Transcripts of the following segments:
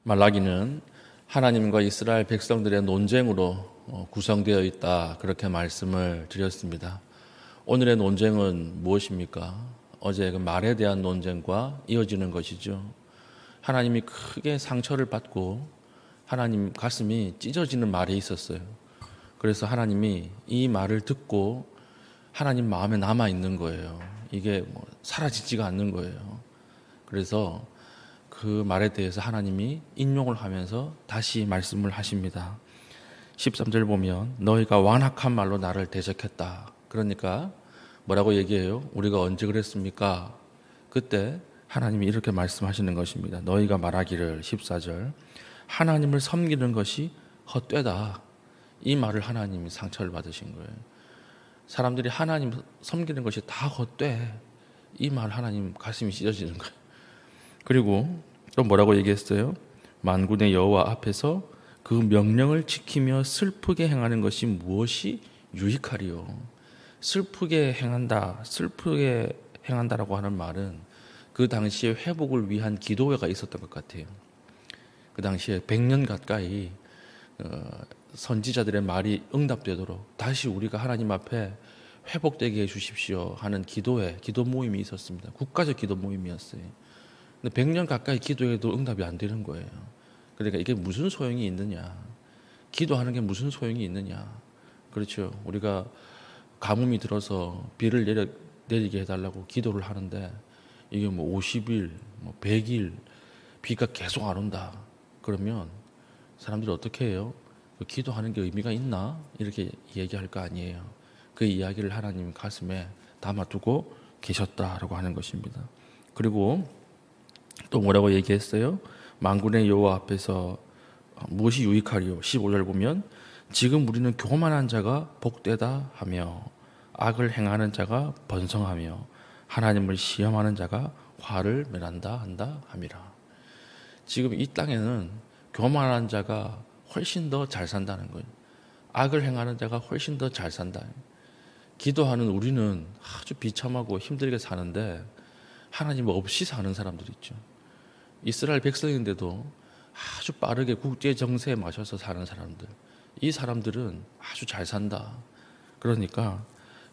말라기는 하나님과 이스라엘 백성들의 논쟁으로 구성되어 있다, 그렇게 말씀을 드렸습니다. 오늘의 논쟁은 무엇입니까? 어제 그 말에 대한 논쟁과 이어지는 것이죠. 하나님이 크게 상처를 받고 하나님 가슴이 찢어지는 말이 있었어요. 그래서 하나님이 이 말을 듣고 하나님 마음에 남아 있는 거예요. 이게 사라지지가 않는 거예요. 그래서 그 말에 대해서 하나님이 인용을 하면서 다시 말씀을 하십니다. 13절 보면 너희가 완악한 말로 나를 대적했다. 그러니까 뭐라고 얘기해요? 우리가 언제 그랬습니까? 그때 하나님이 이렇게 말씀하시는 것입니다. 너희가 말하기를 14절 하나님을 섬기는 것이 헛되다. 이 말을 하나님이 상처를 받으신 거예요. 사람들이 하나님 섬기는 것이 다 헛돼. 이 말 하나님 가슴이 찢어지는 거예요. 그리고 또 뭐라고 얘기했어요? 만군의 여호와 앞에서 그 명령을 지키며 슬프게 행하는 것이 무엇이 유익하리요? 슬프게 행한다라고 하는 말은 그 당시에 회복을 위한 기도회가 있었던 것 같아요. 그 당시에 100년 가까이 선지자들의 말이 응답되도록 다시 우리가 하나님 앞에 회복되게 해주십시오 하는 기도회, 기도 모임이 있었습니다. 국가적 기도 모임이었어요. 근데 100년 가까이 기도해도 응답이 안 되는 거예요. 그러니까 이게 무슨 소용이 있느냐? 기도하는 게 무슨 소용이 있느냐? 그렇죠. 우리가 가뭄이 들어서 비를 내리게 해달라고 기도를 하는데 이게 50일, 100일 비가 계속 안 온다. 그러면 사람들이 어떻게 해요? 기도하는 게 의미가 있나? 이렇게 얘기할 거 아니에요. 그 이야기를 하나님 가슴에 담아두고 계셨다라고 하는 것입니다. 그리고 또 뭐라고 얘기했어요? 만군의 여호와 앞에서 무엇이 유익하리요? 15절 보면 지금 우리는 교만한 자가 복되다 하며 악을 행하는 자가 번성하며 하나님을 시험하는 자가 화를 면한다 한다 함이라. 지금 이 땅에는 교만한 자가 훨씬 더 잘 산다는 거예요. 악을 행하는 자가 훨씬 더 잘 산다. 기도하는 우리는 아주 비참하고 힘들게 사는데 하나님 없이 사는 사람들이 있죠. 이스라엘 백성인데도 아주 빠르게 국제 정세에 맞춰서 사는 사람들, 이 사람들은 아주 잘 산다. 그러니까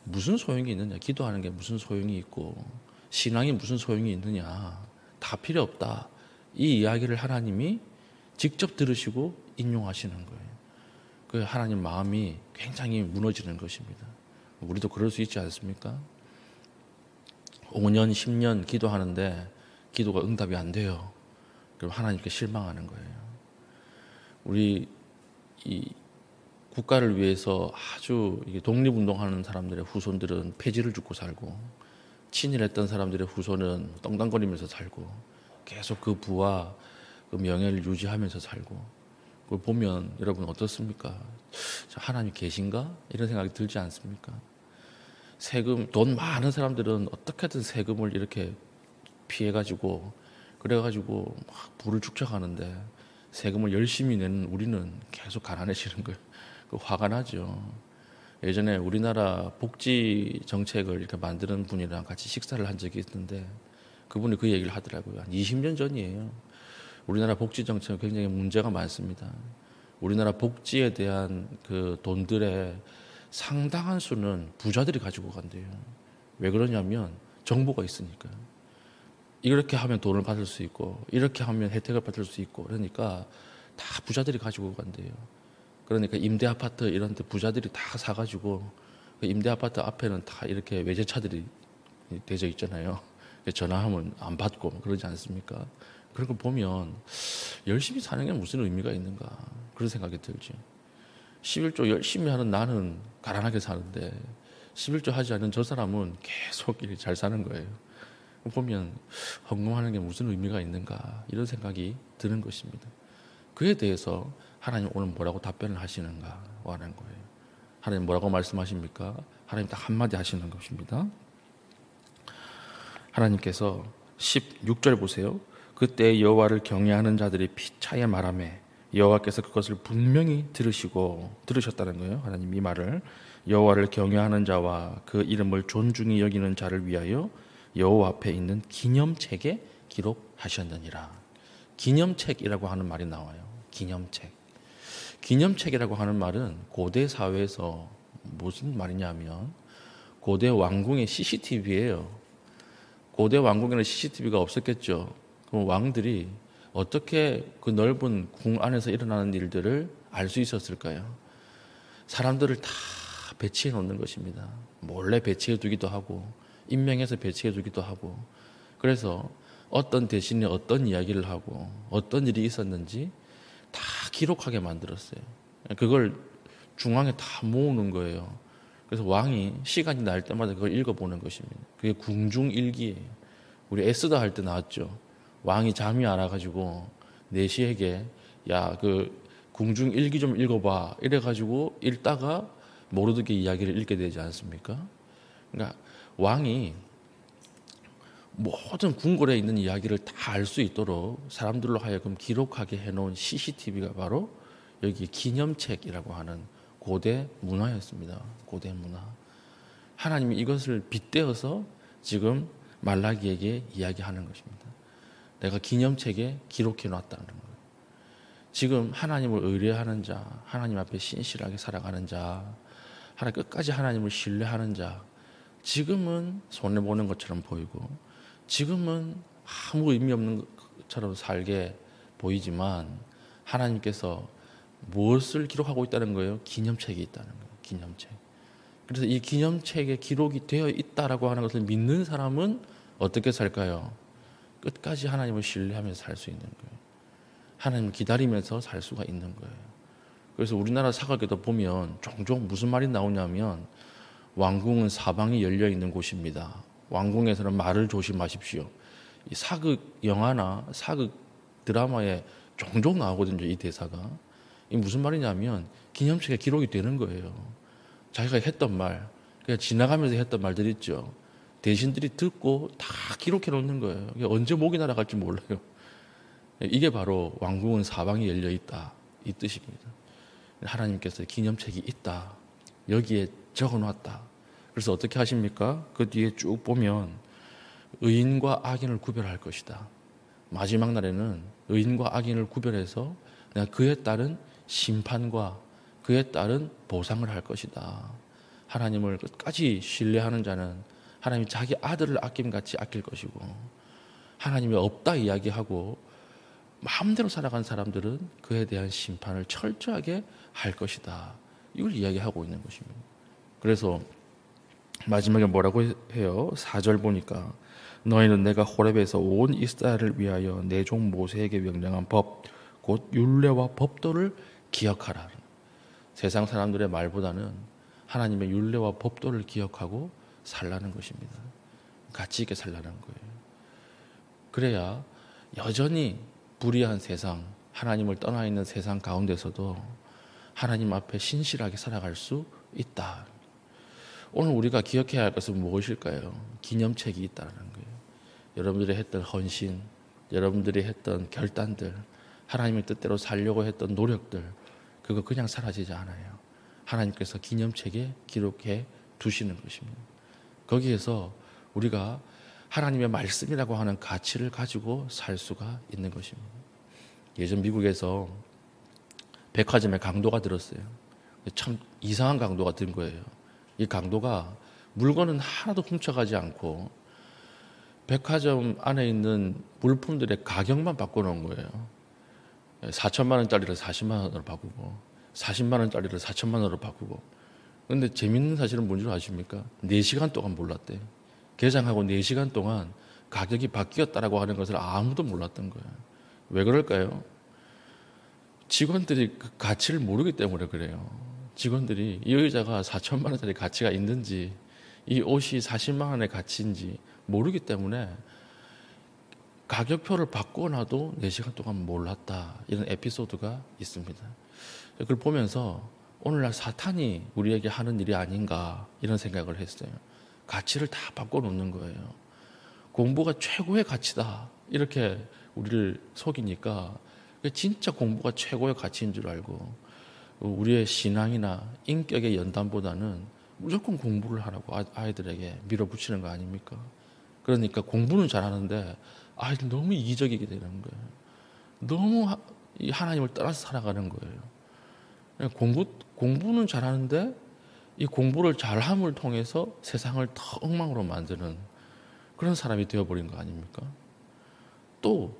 무슨 소용이 있느냐? 기도하는 게 무슨 소용이 있고 신앙이 무슨 소용이 있느냐? 다 필요 없다. 이 이야기를 하나님이 직접 들으시고 인용하시는 거예요. 그 하나님 마음이 굉장히 무너지는 것입니다. 우리도 그럴 수 있지 않습니까? 5년, 10년 기도하는데 기도가 응답이 안 돼요. 그럼 하나님께 실망하는 거예요. 우리 이 국가를 위해서 아주 독립운동하는 사람들의 후손들은 폐지를 죽고 살고, 친일했던 사람들의 후손은 떵떵거리면서 살고, 계속 그 부와 그 명예를 유지하면서 살고, 그걸 보면 여러분 어떻습니까? 하나님 계신가? 이런 생각이 들지 않습니까? 세금, 돈 많은 사람들은 어떻게든 세금을 이렇게 피해가지고 그래가지고 막 부를 축적하는데 세금을 열심히 내는 우리는 계속 가난해지는 거예요. 그 화가 나죠. 예전에 우리나라 복지 정책을 이렇게 만드는 분이랑 같이 식사를 한 적이 있는데 그분이 그 얘기를 하더라고요. 한 20년 전이에요. 우리나라 복지 정책은 굉장히 문제가 많습니다. 우리나라 복지에 대한 그 돈들의 상당한 수는 부자들이 가지고 간대요. 왜 그러냐면 정보가 있으니까요. 이렇게 하면 돈을 받을 수 있고 이렇게 하면 혜택을 받을 수 있고 그러니까 다 부자들이 가지고 간대요. 그러니까 임대 아파트 이런 데 부자들이 다 사가지고 그 임대 아파트 앞에는 다 이렇게 외제차들이 대져 있잖아요. 전화하면 안 받고 그러지 않습니까? 그런 거 보면 열심히 사는 게 무슨 의미가 있는가 그런 생각이 들지. 11조 열심히 하는 나는 가난하게 사는데 11조 하지 않는 저 사람은 계속 이렇게 잘 사는 거예요. 보면 헌금하는 게 무슨 의미가 있는가 이런 생각이 드는 것입니다. 그에 대해서 하나님 오늘 뭐라고 답변을 하시는가 하는 거예요. 하나님 뭐라고 말씀하십니까? 하나님 딱 한마디 하시는 것입니다. 하나님께서 16절 보세요. 그때 여호와를 경외하는 자들이 피차에 말하매 여호와께서 그것을 분명히 들으셨다는 거예요. 하나님 이 말을 여호와를 경외하는 자와 그 이름을 존중히 여기는 자를 위하여 여호와 앞에 있는 기념책에 기록하셨느니라. 기념책이라고 하는 말이 나와요. 기념책. 기념책이라고 하는 말은 고대 사회에서 무슨 말이냐면 고대 왕궁의 CCTV예요. 고대 왕궁에는 CCTV가 없었겠죠. 그럼 왕들이 어떻게 그 넓은 궁 안에서 일어나는 일들을 알 수 있었을까요? 사람들을 다 배치해 놓는 것입니다. 몰래 배치해 두기도 하고 임명해서 배치해 두기도 하고 그래서 어떤 대신에 어떤 이야기를 하고 어떤 일이 있었는지 다 기록하게 만들었어요. 그걸 중앙에 다 모으는 거예요. 그래서 왕이 시간이 날 때마다 그걸 읽어보는 것입니다. 그게 궁중일기예요. 우리 에스더 할 때 나왔죠. 왕이 잠이 안 와가지고 내시에게 야 그 궁중일기 좀 읽어봐 이래가지고 읽다가 모르드게 이야기를 읽게 되지 않습니까? 그러니까 왕이 모든 궁궐에 있는 이야기를 다 알 수 있도록 사람들로 하여금 기록하게 해놓은 CCTV가 바로 여기 기념책이라고 하는 고대 문화였습니다. 고대 문화. 하나님이 이것을 빗대어서 지금 말라기에게 이야기하는 것입니다. 내가 기념책에 기록해 놨다는 거예요. 지금 하나님을 의뢰하는 자, 하나님 앞에 신실하게 살아가는 자, 끝까지 하나님을 신뢰하는 자, 지금은 손해보는 것처럼 보이고 지금은 아무 의미 없는 것처럼 살게 보이지만 하나님께서 무엇을 기록하고 있다는 거예요? 기념책이 있다는 거예요. 기념책. 그래서 이 기념책에 기록이 되어 있다라고 하는 것을 믿는 사람은 어떻게 살까요? 끝까지 하나님을 신뢰하면서 살 수 있는 거예요. 하나님을 기다리면서 살 수가 있는 거예요. 그래서 우리나라 사각에도 보면 종종 무슨 말이 나오냐면 왕궁은 사방이 열려 있는 곳입니다. 왕궁에서는 말을 조심하십시오. 이 사극 영화나 사극 드라마에 종종 나오거든요. 이 대사가. 이 무슨 말이냐면 기념책에 기록이 되는 거예요. 자기가 했던 말, 그냥 지나가면서 했던 말들 있죠. 대신들이 듣고 다 기록해 놓는 거예요. 언제 목이 날아갈지 몰라요. 이게 바로 왕궁은 사방이 열려 있다 이 뜻입니다. 하나님께서 기념책이 있다. 여기에 적어놨다. 그래서 어떻게 하십니까? 그 뒤에 쭉 보면 의인과 악인을 구별할 것이다. 마지막 날에는 의인과 악인을 구별해서 내가 그에 따른 심판과 그에 따른 보상을 할 것이다. 하나님을 끝까지 신뢰하는 자는 하나님이 자기 아들을 아낌같이 아낄 것이고 하나님이 없다 이야기하고 마음대로 살아간 사람들은 그에 대한 심판을 철저하게 할 것이다. 이걸 이야기하고 있는 것입니다. 그래서 마지막에 뭐라고 해요? 4절 보니까 너희는 내가 호렙에서 온 이스라엘을 위하여 내 종 모세에게 명령한 법 곧 율례와 법도를 기억하라. 세상 사람들의 말보다는 하나님의 율례와 법도를 기억하고 살라는 것입니다. 가치 있게 살라는 거예요. 그래야 여전히 불의한 세상, 하나님을 떠나 있는 세상 가운데서도 하나님 앞에 신실하게 살아갈 수 있다. 오늘 우리가 기억해야 할 것은 무엇일까요? 기념책이 있다는 거예요. 여러분들이 했던 헌신, 여러분들이 했던 결단들, 하나님의 뜻대로 살려고 했던 노력들, 그거 그냥 사라지지 않아요. 하나님께서 기념책에 기록해 두시는 것입니다. 거기에서 우리가 하나님의 말씀이라고 하는 가치를 가지고 살 수가 있는 것입니다. 예전 미국에서 백화점에 강도가 들었어요. 참 이상한 강도가 든 거예요. 이 강도가 물건은 하나도 훔쳐가지 않고 백화점 안에 있는 물품들의 가격만 바꿔놓은 거예요. 4천만 원짜리를 40만 원으로 바꾸고 40만 원짜리를 4천만 원으로 바꾸고. 그런데 재밌는 사실은 뭔지 아십니까? 4시간 동안 몰랐대요. 개장하고 4시간 동안 가격이 바뀌었다라고 하는 것을 아무도 몰랐던 거예요. 왜 그럴까요? 직원들이 그 가치를 모르기 때문에 그래요. 직원들이 이 의자가 4천만 원짜리 가치가 있는지 이 옷이 40만 원의 가치인지 모르기 때문에 가격표를 바꿔놔도 4시간 동안 몰랐다. 이런 에피소드가 있습니다. 그걸 보면서 오늘날 사탄이 우리에게 하는 일이 아닌가 이런 생각을 했어요. 가치를 다 바꿔놓는 거예요. 공부가 최고의 가치다. 이렇게 우리를 속이니까 진짜 공부가 최고의 가치인 줄 알고 우리의 신앙이나 인격의 연단보다는 무조건 공부를 하라고 아이들에게 밀어붙이는 거 아닙니까? 그러니까 공부는 잘하는데 아이들 너무 이기적이게 되는 거예요. 너무 이 하나님을 떠나서 살아가는 거예요. 공부는 잘하는데 이 공부를 잘함을 통해서 세상을 더 엉망으로 만드는 그런 사람이 되어버린 거 아닙니까? 또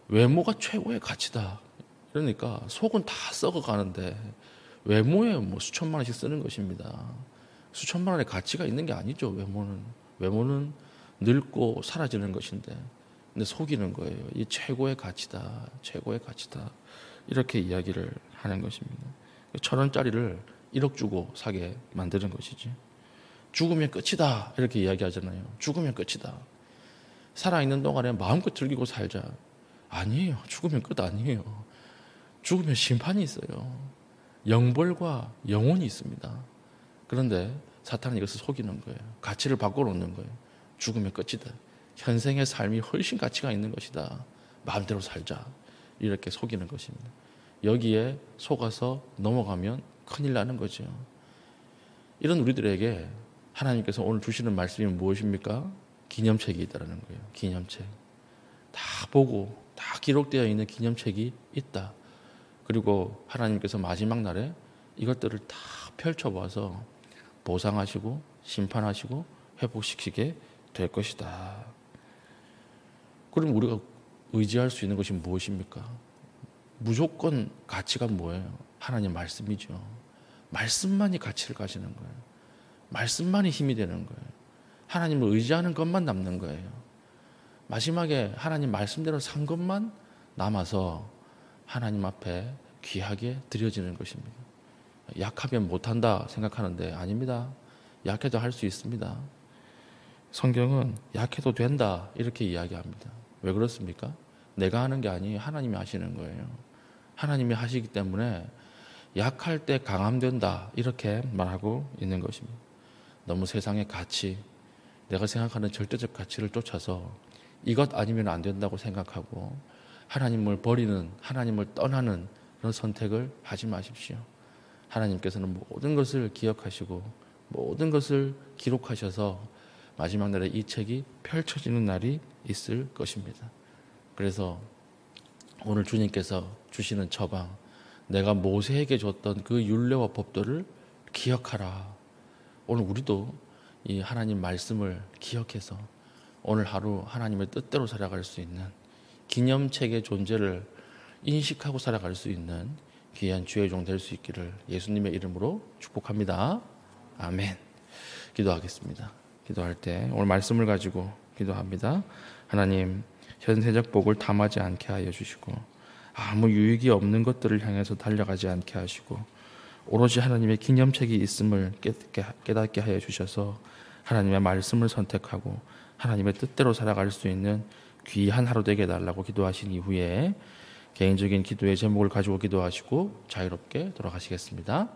외모가 최고의 가치다. 그러니까 속은 다 썩어가는데 외모에 뭐 수천만 원씩 쓰는 것입니다. 수천만 원의 가치가 있는 게 아니죠. 외모는 늙고 사라지는 것인데, 근데 속이는 거예요. 이 최고의 가치다, 최고의 가치다. 이렇게 이야기를 하는 것입니다. 1,000원짜리를 1억 주고 사게 만드는 것이지. 죽으면 끝이다 이렇게 이야기하잖아요. 죽으면 끝이다. 살아있는 동안에 마음껏 즐기고 살자. 아니에요. 죽으면 끝 아니에요. 죽으면 심판이 있어요. 영벌과 영혼이 있습니다. 그런데 사탄은 이것을 속이는 거예요. 가치를 바꿔놓는 거예요. 죽으면 끝이다. 현생의 삶이 훨씬 가치가 있는 것이다. 마음대로 살자. 이렇게 속이는 것입니다. 여기에 속아서 넘어가면 큰일 나는 거죠. 이런 우리들에게 하나님께서 오늘 주시는 말씀이 무엇입니까? 기념책이 있다는 거예요. 기념책. 다 보고 다 기록되어 있는 기념책이 있다. 그리고 하나님께서 마지막 날에 이것들을 다 펼쳐봐서 보상하시고 심판하시고 회복시키게 될 것이다. 그럼 우리가 의지할 수 있는 것이 무엇입니까? 무조건 가치가 뭐예요? 하나님 말씀이죠. 말씀만이 가치를 가지는 거예요. 말씀만이 힘이 되는 거예요. 하나님을 의지하는 것만 남는 거예요. 마지막에 하나님 말씀대로 산 것만 남아서 하나님 앞에 귀하게 드려지는 것입니다. 약하면 못한다 생각하는데 아닙니다. 약해도 할 수 있습니다. 성경은 약해도 된다 이렇게 이야기합니다. 왜 그렇습니까? 내가 하는 게 아니에요. 하나님이 하시는 거예요. 하나님이 하시기 때문에 약할 때 강함된다 이렇게 말하고 있는 것입니다. 너무 세상의 가치, 내가 생각하는 절대적 가치를 쫓아서 이것 아니면 안 된다고 생각하고 하나님을 버리는, 하나님을 떠나는 그런 선택을 하지 마십시오. 하나님께서는 모든 것을 기억하시고 모든 것을 기록하셔서 마지막 날에 이 책이 펼쳐지는 날이 있을 것입니다. 그래서 오늘 주님께서 주시는 처방, 내가 모세에게 줬던 그 율례와 법도를 기억하라. 오늘 우리도 이 하나님 말씀을 기억해서 오늘 하루 하나님의 뜻대로 살아갈 수 있는 기념책의 존재를 인식하고 살아갈 수 있는 귀한 주의 종 될 수 있기를 예수님의 이름으로 축복합니다. 아멘. 기도하겠습니다. 기도할 때 오늘 말씀을 가지고 기도합니다. 하나님, 현세적 복을 탐하지 않게 하여 주시고 아무 유익이 없는 것들을 향해서 달려가지 않게 하시고 오로지 하나님의 기념책이 있음을 깨닫게 하여 주셔서 하나님의 말씀을 선택하고 하나님의 뜻대로 살아갈 수 있는 귀한 하루 되게 해달라고 기도하신 이후에 개인적인 기도의 제목을 가지고 기도하시고 자유롭게 돌아가시겠습니다.